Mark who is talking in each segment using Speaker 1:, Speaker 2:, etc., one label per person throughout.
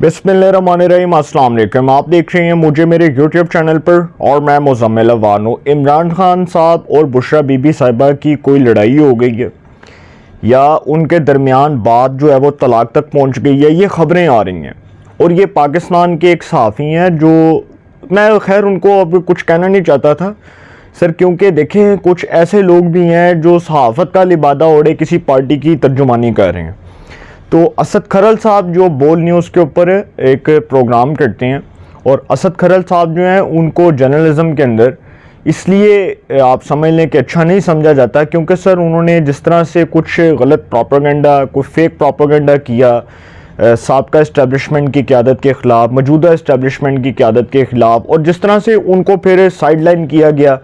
Speaker 1: बिस्मिल्लाहिर्रहमानिर्रहीम, अस्सलाम वालेकुम। आप देख रहे हैं मुझे मेरे यूट्यूब चैनल पर और मैं मुज़म्मिल अवान हूँ। इमरान खान साहब और बुशरा बीबी साहिबा की कोई लड़ाई हो गई है या उनके दरमियान बात जो है वो तलाक तक पहुँच गई है, ये ख़बरें आ रही हैं। और ये पाकिस्तान के एक सहाफ़ी हैं जो मैं खैर उनको अब कुछ कहना नहीं चाहता था सर, क्योंकि देखें कुछ ऐसे लोग भी हैं जो सहाफ़त का लिबादा ओढ़े किसी पार्टी की तर्जुमानी कर रहे हैं। तो असद खरल साहब जो बोल न्यूज़ के ऊपर एक प्रोग्राम करते हैं और असद खरल साहब जो हैं उनको जर्नलिज़म के अंदर इसलिए आप समझ लें कि अच्छा नहीं समझा जाता क्योंकि सर उन्होंने जिस तरह से कुछ गलत प्रोपेगेंडा, कोई फेक प्रोपेगेंडा किया साबका इस्टेब्लिशमेंट की क़यादत के ख़िलाफ़, मौजूदा इस्टेब्लिशमेंट की क़यादत के ख़िलाफ़, और जिस तरह से उनको फिर साइडलाइन किया गया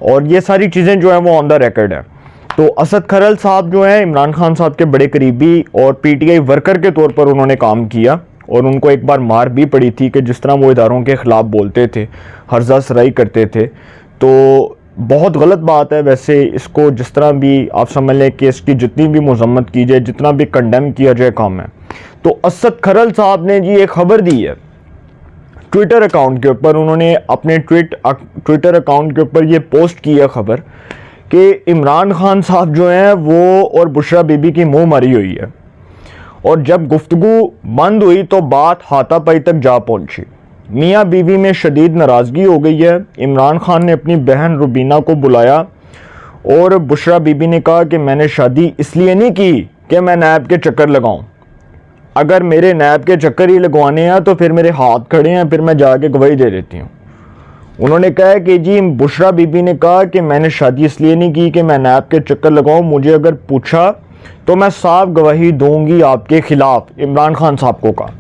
Speaker 1: और ये सारी चीज़ें जो हैं वो ऑन द रिकॉर्ड है। तो असद खरल साहब जो हैं इमरान खान साहब के बड़े करीबी और पीटीआई वर्कर के तौर पर उन्होंने काम किया और उनको एक बार मार भी पड़ी थी कि जिस तरह वो इदारों के ख़िलाफ़ बोलते थे, हर्जा सराई करते थे। तो बहुत गलत बात है वैसे, इसको जिस तरह भी आप समझ लें कि इसकी जितनी भी मजम्मत की जाए, जितना भी कंडेम किया जाए कम है। तो असद खरल साहब ने जी एक ख़बर दी है ट्विटर अकाउंट के ऊपर, उन्होंने अपने ट्विटर अकाउंट के ऊपर ये पोस्ट की है खबर कि इमरान खान साहब जो हैं वो और बुशरा बीबी की मुंह मारी हुई है और जब गुफ्तगू बंद हुई तो बात हाथापाई तक जा पहुंची। मियाँ बीवी में शदीद नाराज़गी हो गई है। इमरान खान ने अपनी बहन रुबीना को बुलाया और बुशरा बीबी ने कहा कि मैंने शादी इसलिए नहीं की कि मैं नैब के चक्कर लगाऊं, अगर मेरे नैब के चक्कर ही लगवाने हैं तो फिर मेरे हाथ खड़े हैं, फिर मैं जाके गवाही दे देती हूँ। उन्होंने कहा कि जी बुशरा बीबी ने कहा कि मैंने शादी इसलिए नहीं की कि मैं नैब के चक्कर लगाऊं, मुझे अगर पूछा तो मैं साफ गवाही दूंगी आपके ख़िलाफ़, इमरान खान साहब को कहा।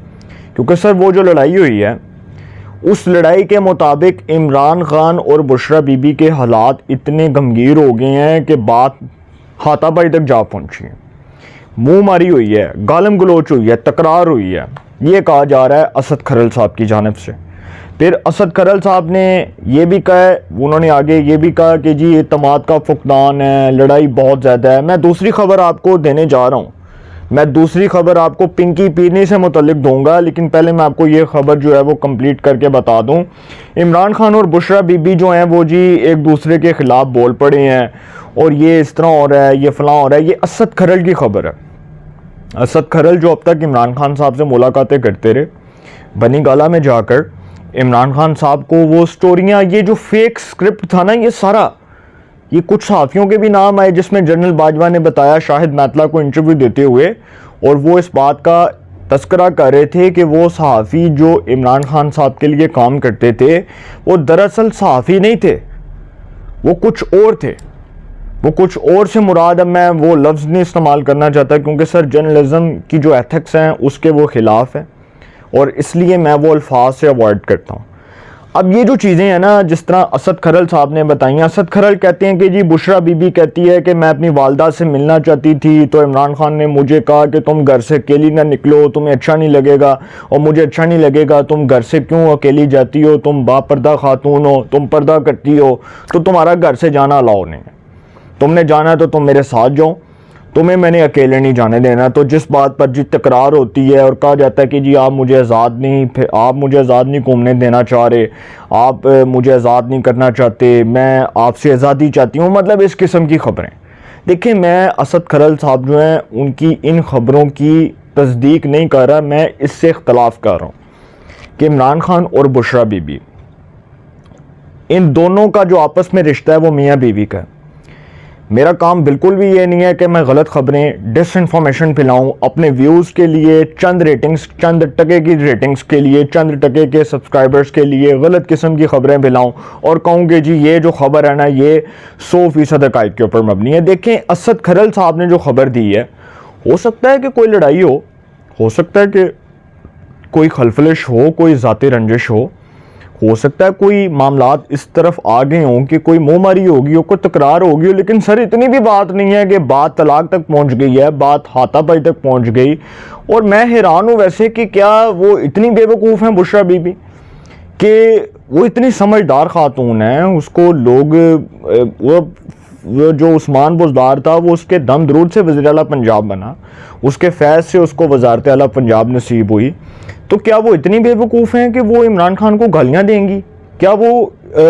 Speaker 1: क्योंकि सर वो जो लड़ाई हुई है उस लड़ाई के मुताबिक इमरान खान और बुशरा बीबी के हालात इतने गंभीर हो गए हैं कि बात हाथापाई तक जा पहुंची है, मुँह मारी हुई है, गालम गलोच हुई है, तकरार हुई है, ये कहा जा रहा है असद खरल साहब की जानिब से। फिर असद खरल साहब ने ये भी कहा, उन्होंने आगे ये भी कहा कि जी एतमाद का फुकदान है, लड़ाई बहुत ज़्यादा है। मैं दूसरी खबर आपको देने जा रहा हूँ, मैं दूसरी खबर आपको पिंकी पीरनी से मुतल्लिक दूंगा, लेकिन पहले मैं आपको ये खबर जो है वो कंप्लीट करके बता दूं। इमरान खान और बुशरा बीबी जो हैं वो जी एक दूसरे के ख़िलाफ़ बोल पड़े हैं और ये इस तरह हो रहा है, ये फ़लाँ हो रहा है। ये असद खरल की खबर है। असद खरल जो अब तक इमरान खान साहब से मुलाकातें करते रहे, बनी गाला में जाकर इमरान खान साहब को वो स्टोरियाँ, ये जो फेक स्क्रिप्ट था ना, ये सारा, ये कुछ सहाफ़ियों के भी नाम आए जिसमें जनरल बाजवा ने बताया शाहिद मैतला को इंटरव्यू देते हुए, और वो इस बात का तस्करा कर रहे थे कि वो सहाफ़ी जो इमरान खान साहब के लिए काम करते थे वो दरअसल सहाफ़ी नहीं थे, वो कुछ और थे। वो कुछ और से मुराद, अब मैं वो लफ्ज़ नहीं इस्तेमाल करना चाहता क्योंकि सर जर्नलिज़म की जो एथिक्स हैं उसके वो ख़िलाफ़ हैं और इसलिए मैं वो अल्फाज से अवॉइड करता हूँ। अब ये जो चीज़ें हैं ना, जिस तरह असद खरल साहब ने बताई, असद खरल कहते हैं कि जी बुशरा बीबी कहती है कि मैं अपनी वालदा से मिलना चाहती थी तो इमरान खान ने मुझे कहा कि तुम घर से अकेली ना निकलो, तुम्हें अच्छा नहीं लगेगा, और मुझे अच्छा नहीं लगेगा, तुम घर से क्यों अकेली जाती हो, तुम बापर्दा खातून हो, तुम पर्दा करती हो, तो तुम्हारा घर से जाना अलाउ नहीं है, तुमने जाना है तो तुम मेरे साथ जाओ, तुम्हें मैंने अकेले नहीं जाने देना। तो जिस बात पर जी तकरार होती है और कहा जाता है कि जी आप मुझे आज़ाद नहीं घूमने देना चाह रहे, आप मुझे आज़ाद नहीं करना चाहते, मैं आपसे आज़ादी चाहती हूँ, मतलब इस किस्म की खबरें। देखिए मैं असद खरल साहब जो हैं उनकी इन खबरों की तस्दीक नहीं कर रहा, मैं इससे इख्तलाफ कर रहा हूँ कि इमरान खान और बुशरा बीबी, इन दोनों का जो आपस में रिश्ता है वो मियाँ बीवी का है। मेरा काम बिल्कुल भी ये नहीं है कि मैं गलत खबरें, डिसइंफॉर्मेशन फैलाऊं अपने व्यूज़ के लिए, चंद टके की रेटिंग्स के लिए, चंद टके के सब्सक्राइबर्स के लिए गलत किस्म की खबरें फैलाऊं और कहूँ कि जी ये जो खबर है ना ये 100% हक़ाइक़ के ऊपर मबनी है। देखें असद खरल साहब ने जो खबर दी है, हो सकता है कि कोई लड़ाई हो सकता है कि कोई खलफलिश हो, कोई ज़ाती रंजिश हो सकता है कोई मामलात इस तरफ आ गए हों कि कोई मुँहमारी होगी हो, कोई तकरार होगी हो, लेकिन सर इतनी भी बात नहीं है कि बात तलाक तक पहुंच गई है, बात हाथापाई तक पहुंच गई। और मैं हैरान हूँ वैसे कि क्या वो इतनी बेवकूफ़ हैं बुशरा बीबी कि वो इतनी समझदार खातून हैं, उसको लोग वो वो जो उस्मान बुज़दार था वो उसके दम दरूद से वज़ीर आला पंजाब बना, उसके फैज़ से उसको वज़ारत आला पंजाब नसीब हुई। तो क्या वो इतनी बेवकूफ़ हैं कि वो इमरान खान को गालियाँ देंगी? क्या वो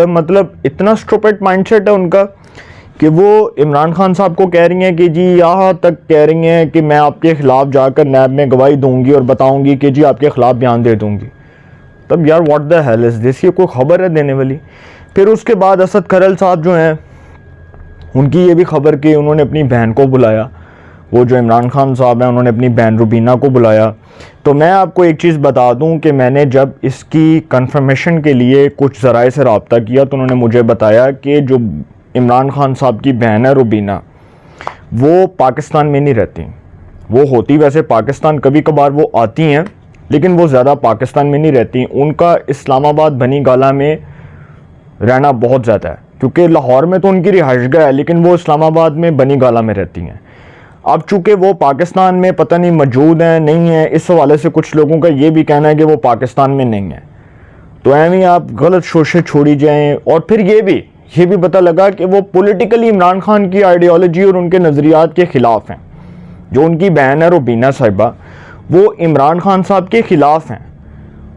Speaker 1: मतलब इतना स्टूपिड माइंडसेट है उनका कि वो इमरान खान साहब को कह रही हैं कि जी यहाँ तक कह रही हैं कि मैं आपके ख़िलाफ़ जाकर नैब में गवाही दूंगी और बताऊंगी कि जी आपके ख़िलाफ़ बयान दे दूंगी। तब यार what the hell is this, ये कोई ख़बर है देने वाली? फिर उसके बाद असद खरल साहब जो हैं उनकी ये भी खबर कि उन्होंने अपनी बहन को बुलाया, वो जो इमरान खान साहब हैं उन्होंने अपनी बहन रुबीना को बुलाया। तो मैं आपको एक चीज़ बता दूं कि मैंने जब इसकी कंफर्मेशन के लिए कुछ ज़राए से रब्ता किया तो उन्होंने मुझे बताया कि जो इमरान खान साहब की बहन है रुबीना, वो पाकिस्तान में नहीं रहती। वो होती वैसे पाकिस्तान, कभी कभार वो आती हैं, लेकिन वो ज़्यादा पाकिस्तान में नहीं रहती। उनका इस्लामाबाद बनी गाला में रहना बहुत ज़्यादा है, क्योंकि लाहौर में तो उनकी रिहाइशगाह है, लेकिन वो इस्लामाबाद में बनी गाला में रहती हैं। अब चूँकि वो पाकिस्तान में पता नहीं मौजूद हैं नहीं है, इस हवाले से कुछ लोगों का ये भी कहना है कि वो पाकिस्तान में नहीं है। तो ऐਵੇਂ आप गलत शोशे छोड़ी जाएं। और फिर ये भी पता लगा कि वो पॉलिटिकली इमरान खान की आइडियोलॉजी और उनके नज़रियात के ख़िलाफ़ हैं। जो उनकी बहन है रुबीना साहिबा, वो इमरान खान साहब के ख़िलाफ़ हैं।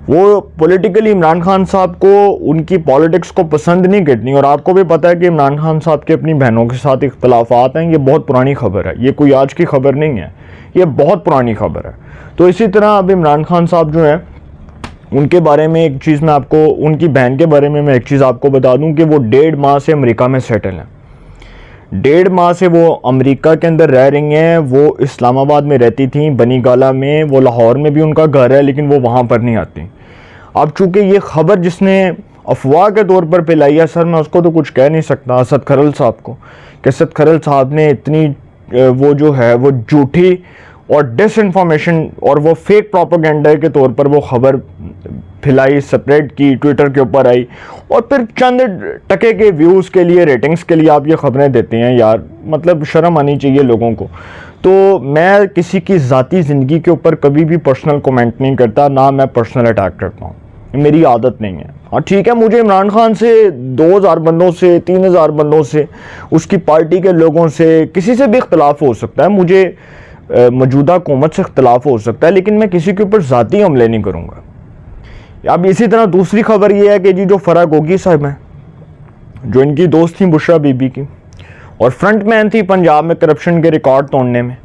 Speaker 1: वो पॉलिटिकली इमरान खान साहब को, उनकी पॉलिटिक्स को पसंद नहीं करती। और आपको भी पता है कि इमरान खान साहब के अपनी बहनों के साथ इख्तलाफात हैं। ये बहुत पुरानी खबर है, ये कोई आज की खबर नहीं है, ये बहुत पुरानी खबर है। तो इसी तरह अब इमरान खान साहब जो हैं उनके बारे में एक चीज़ मैं आपको, उनकी बहन के बारे में मैं एक चीज़ आपको बता दूं कि वो 1.5 माह से अमेरिका में सेटल हैं। 1.5 माह से वो अमेरिका के अंदर रह रही हैं। वो इस्लामाबाद में रहती थी, बनी गाला में। वो लाहौर में भी उनका घर है, लेकिन वो वहाँ पर नहीं आती। अब चूँकि ये खबर जिसने अफवाह के तौर पर फैलाई है, सर मैं उसको तो कुछ कह नहीं सकता असद खरल साहब को, कि असद खरल साहब ने इतनी वो जो है वो झूठी और डिसइंफॉर्मेशन और वो फेक प्रोपेगेंडा के तौर पर वो खबर फैलाई, स्प्रेड की, ट्विटर के ऊपर आई, और फिर चंद टके के व्यूज़ के लिए, रेटिंग्स के लिए आप ये खबरें देते हैं। यार मतलब शर्म आनी चाहिए लोगों को। तो मैं किसी की ज़ाती ज़िंदगी के ऊपर कभी भी पर्सनल कमेंट नहीं करता, ना मैं पर्सनल अटैक करता हूँ, मेरी आदत नहीं है। हाँ ठीक है, मुझे इमरान खान से 2000 बंदों से, 3000 बंदों से, उसकी पार्टी के लोगों से, किसी से भी इख्तलाफ हो सकता है, मुझे मौजूदा हुकूमत से इख्तलाफ हो सकता है, लेकिन मैं किसी के ऊपर ज़ाती हमले नहीं करूँगा। अब इसी तरह दूसरी खबर ये है कि जी जो फराह गोगी साहब हैं, जो इनकी दोस्त थी बुशरा बीबी की, और फ्रंट मैन थी पंजाब में करप्शन के रिकॉर्ड तोड़ने में,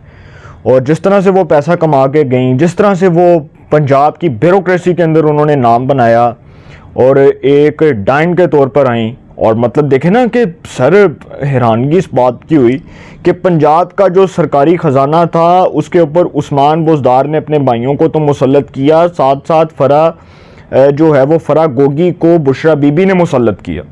Speaker 1: और जिस तरह से वो पैसा कमा के गई, जिस तरह से वो पंजाब की ब्यूरोक्रेसी के अंदर उन्होंने नाम बनाया और एक डाइन के तौर पर आई। और मतलब देखें ना कि सर हैरानगी इस बात की हुई कि पंजाब का जो सरकारी ख़जाना था उसके ऊपर उस्मान बुज़दार ने अपने भाइयों को तो मुसल्लत किया, साथ साथ फराह जो है वो फराह गोगी को बुशरा बीबी ने मुसल्लत किया।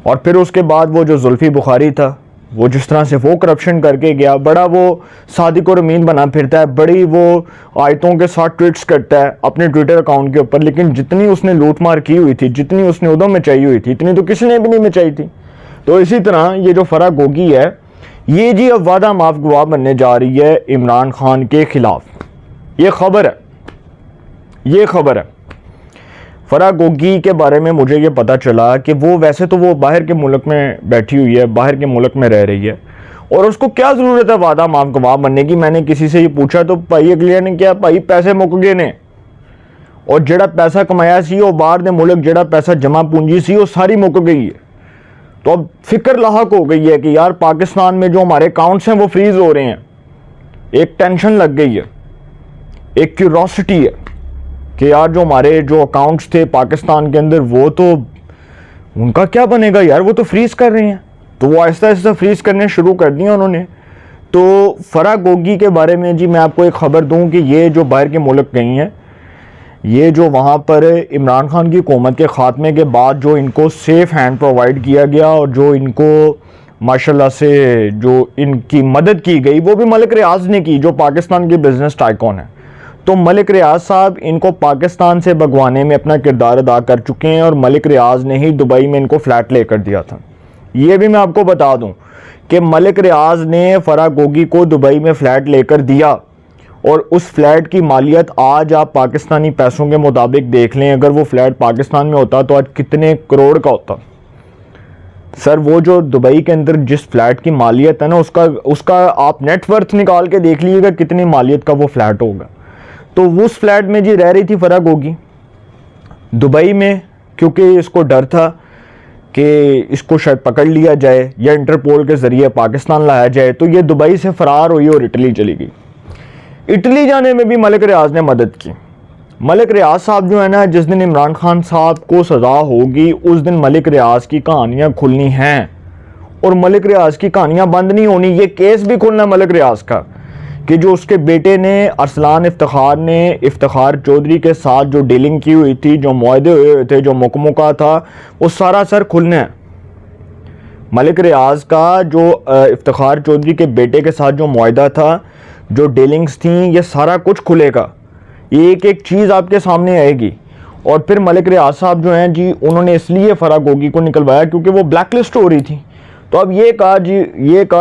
Speaker 1: और फिर उसके बाद वो जो जुल्फ़ी बुखारी था, वो जिस तरह से वो करप्शन करके गया, बड़ा वो सादिक और अमीन बना फिरता है, बड़ी वो आयतों के साथ ट्वीट्स करता है अपने ट्विटर अकाउंट के ऊपर, लेकिन जितनी उसने लूट मार की हुई थी, जितनी उसने उदम मचाई हुई थी, इतनी तो किसी ने भी नहीं मचाई थी। तो इसी तरह ये जो फराह गोगी है, ये जी अब वादा माफ गवाह बनने जा रही है इमरान खान के खिलाफ। ये खबर है, ये खबर है। फराह गोगी के बारे में मुझे ये पता चला कि वो वैसे तो वो बाहर के मुल्क में बैठी हुई है, बाहर के मुल्क में रह रही है, और उसको क्या ज़रूरत है वादा माफ गवाह बनने की। मैंने किसी से ये पूछा तो भाई अगले ने क्या, भाई पैसे मुक गए ने, और जड़ा पैसा कमाया सी वो बाहर दे मुल्क, जड़ा पैसा जमा पूंजी सी वो सारी मुक गई है। तो अब फिक्र लाहक हो गई है कि यार पाकिस्तान में जो हमारे अकाउंट्स हैं वो फ्रीज हो रहे हैं। एक टेंशन लग गई है, एक क्यूरोसिटी है कि यार जो हमारे जो अकाउंट्स थे पाकिस्तान के अंदर, वो तो उनका क्या बनेगा यार, वो तो फ्रीज कर रहे हैं। तो वो आहिस्ता आहिस्ता फ्रीज करने शुरू कर दिया उन्होंने। तो फराह गोगी के बारे में जी मैं आपको एक ख़बर दूं कि ये जो बाहर के मुल्क गई हैं, ये जो वहाँ पर इमरान खान की हुकूमत के ख़ात्मे के बाद जो इनको सेफ़ हैंड प्रोवाइड किया गया और जो इनको माशाल्लाह से जो इनकी मदद की गई, वो भी मलिक रियाज ने की, जो पाकिस्तान के बिज़नेस टाइकॉन है। तो मलिक रियाज साहब इनको पाकिस्तान से भगवाने में अपना किरदार अदा कर चुके हैं, और मलिक रियाज ने ही दुबई में इनको फ्लैट लेकर दिया था। ये भी मैं आपको बता दूं कि मलिक रियाज ने फराह गोगी को दुबई में फ़्लैट लेकर दिया, और उस फ्लैट की मालियत आज आप पाकिस्तानी पैसों के मुताबिक देख लें, अगर वो फ्लैट पाकिस्तान में होता तो आज कितने करोड़ का होता। सर वो जो दुबई के अंदर जिस फ्लैट की मालियत है ना, उसका आप नेटवर्थ निकाल के देख लीजिएगा कितनी मालियत का वो फ्लैट होगा। तो उस फ्लैट में जी रह रही थी फराह गोगी दुबई में, क्योंकि इसको डर था कि इसको शायद पकड़ लिया जाए या इंटरपोल के ज़रिए पाकिस्तान लाया जाए। तो ये दुबई से फ़रार हुई और इटली चली गई। इटली जाने में भी मलिक रियाज ने मदद की। मलिक रियाज साहब जो है ना, जिस दिन इमरान खान साहब को सज़ा होगी उस दिन मलिक रियाज की कहानियाँ खुलनी हैं, और मलिक रियाज की कहानियाँ बंद नहीं होनी। ये केस भी खुलना है मलिक रियाज का कि जो उसके बेटे ने अरसलान इफ्तिखार ने इफ्तिखार चौधरी के साथ जो डीलिंग की हुई थी, जो मुआहदे हुए थे, जो मुकमुका था, वो सारा सर खुलना है। मलिक रियाज का जो इफ्तिखार चौधरी के बेटे के साथ जो मुआहदा था, जो डीलिंग्स थी, ये सारा कुछ खुलेगा। ये एक एक चीज़ आपके सामने आएगी। और फिर मलिक रियाज साहब जो हैं जी, उन्होंने इसलिए फराह गोगी को निकलवाया क्योंकि वो ब्लैकलिस्ट हो रही थी। तो अब ये कहा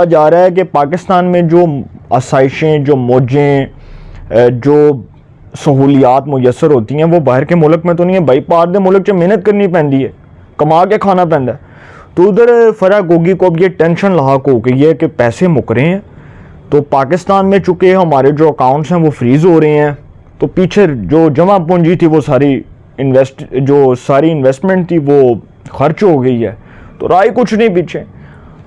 Speaker 1: जा रहा है कि पाकिस्तान में जो आसाइशें, जो मौजें, जो सहूलियात मुयसर होती हैं वो बाहर के मुल्क में तो नहीं है भाई। बाहर के मुल्क से मेहनत करनी पैंदी है, कमा के खाना पैंदा है। तो उधर फराह गोगी को अब ये टेंशन लाक हो गई है कि पैसे मुक रहे हैं। तो पाकिस्तान में चूँकि हमारे जो अकाउंट्स हैं वो फ्रीज़ हो रहे हैं, तो पीछे जो जमा पूंजी थी वो सारी इन्वेस्टमेंट थी वो खर्च हो गई है। तो राय कुछ नहीं पीछे।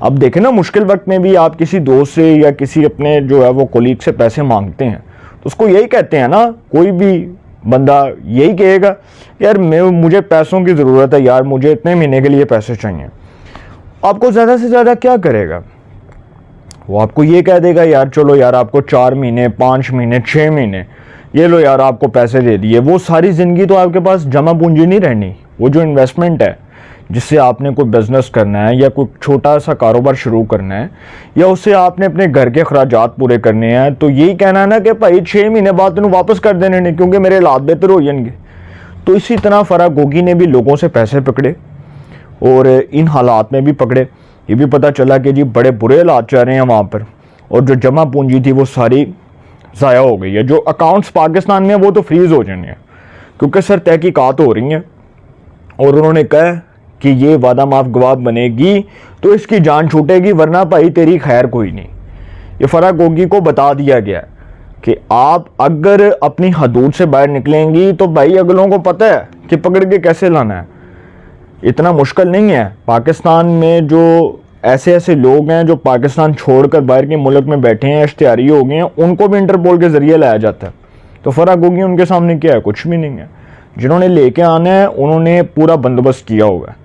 Speaker 1: अब देखें ना, मुश्किल वक्त में भी आप किसी दोस्त से या किसी अपने जो है वो कोलीग से पैसे मांगते हैं तो उसको यही कहते हैं ना, कोई भी बंदा यही कहेगा यार मुझे पैसों की ज़रूरत है यार, मुझे इतने महीने के लिए पैसे चाहिए। आपको ज़्यादा से ज़्यादा क्या करेगा वो? आपको ये कह देगा यार चलो यार आपको 4 महीने, 5 महीने, 6 महीने, ये लो यार आपको पैसे दे दिए। वो सारी ज़िंदगी तो आपके पास जमा पूंजी नहीं रहनी। वो जो इन्वेस्टमेंट है जिससे आपने कोई बिज़नेस करना है या कोई छोटा सा कारोबार शुरू करना है या उससे आपने अपने घर के अखराजात पूरे करने हैं, तो यही कहना है ना कि भाई 6 महीने बाद तुम वापस कर देने नहीं क्योंकि मेरे हालात बेहतर हो जाएंगे। तो इसी तरह फराह गोगी ने भी लोगों से पैसे पकड़े और इन हालात में भी पकड़े। ये भी पता चला कि जी बड़े बुरे हालात चल रहे हैं वहाँ पर, और जो जमा पूंजी थी वो सारी ज़ाया हो गई है। जो अकाउंट्स पाकिस्तान में वो तो फ्रीज़ हो जाने हैं क्योंकि सर तहकीकात हो रही हैं, और उन्होंने कहा कि ये वादा माफ गवाह बनेगी तो इसकी जान छूटेगी, वरना भाई तेरी खैर कोई नहीं। ये फराह गोगी को बता दिया गया कि आप अगर अपनी हदूद से बाहर निकलेंगी तो भाई अगलों को पता है कि पकड़ के कैसे लाना है। इतना मुश्किल नहीं है। पाकिस्तान में जो ऐसे लोग हैं जो पाकिस्तान छोड़कर बाहर के मुल्क में बैठे हैं, इश्तिहारी हो गए हैं, उनको भी इंटरपोल के ज़रिए लाया जाता है। तो फराह गोगी उनके सामने क्या है? कुछ भी नहीं है। जिन्होंने लेके आना है उन्होंने पूरा बंदोबस्त किया हुआ है।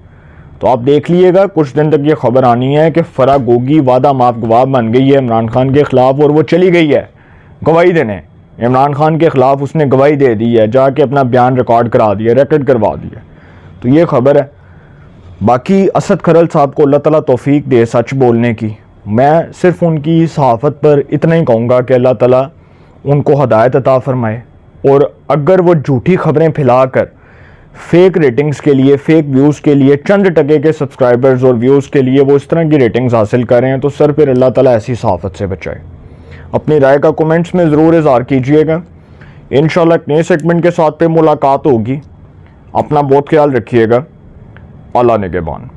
Speaker 1: तो आप देख लीजिएगा, कुछ दिन तक ये खबर आनी है कि फराह गोगी वादा माफ गवाह बन गई है इमरान खान के ख़िलाफ़, और वो चली गई है गवाही देने। इमरान खान के ख़िलाफ़ उसने गवाही दे दी है, जाके अपना बयान रिकॉर्ड करा दिया, रिकॉर्ड करवा दिया। तो ये खबर है। बाकी असद खरल साहब को अल्लाह ताला तौफीक दे सच बोलने की। मैं सिर्फ उनकी सहाफ़त पर इतना ही कहूँगा कि अल्लाह ताला उनको हदायत अता फ़रमाए, और अगर वो झूठी खबरें फैलाकर फेक रेटिंग्स के लिए, फेक व्यूज़ के लिए, चंद टके के सब्सक्राइबर्स और व्यूज़ के लिए वो इस तरह की रेटिंग्स हासिल करें, तो सर फिर अल्लाह ताला ऐसी सहाफ़त से बचाए। अपनी राय का कमेंट्स में ज़रूर इज़हार कीजिएगा। इंशाल्लाह एक नए सेगमेंट के साथ पे मुलाकात होगी। अपना बहुत ख्याल रखिएगा। अल्लाह निगहबान।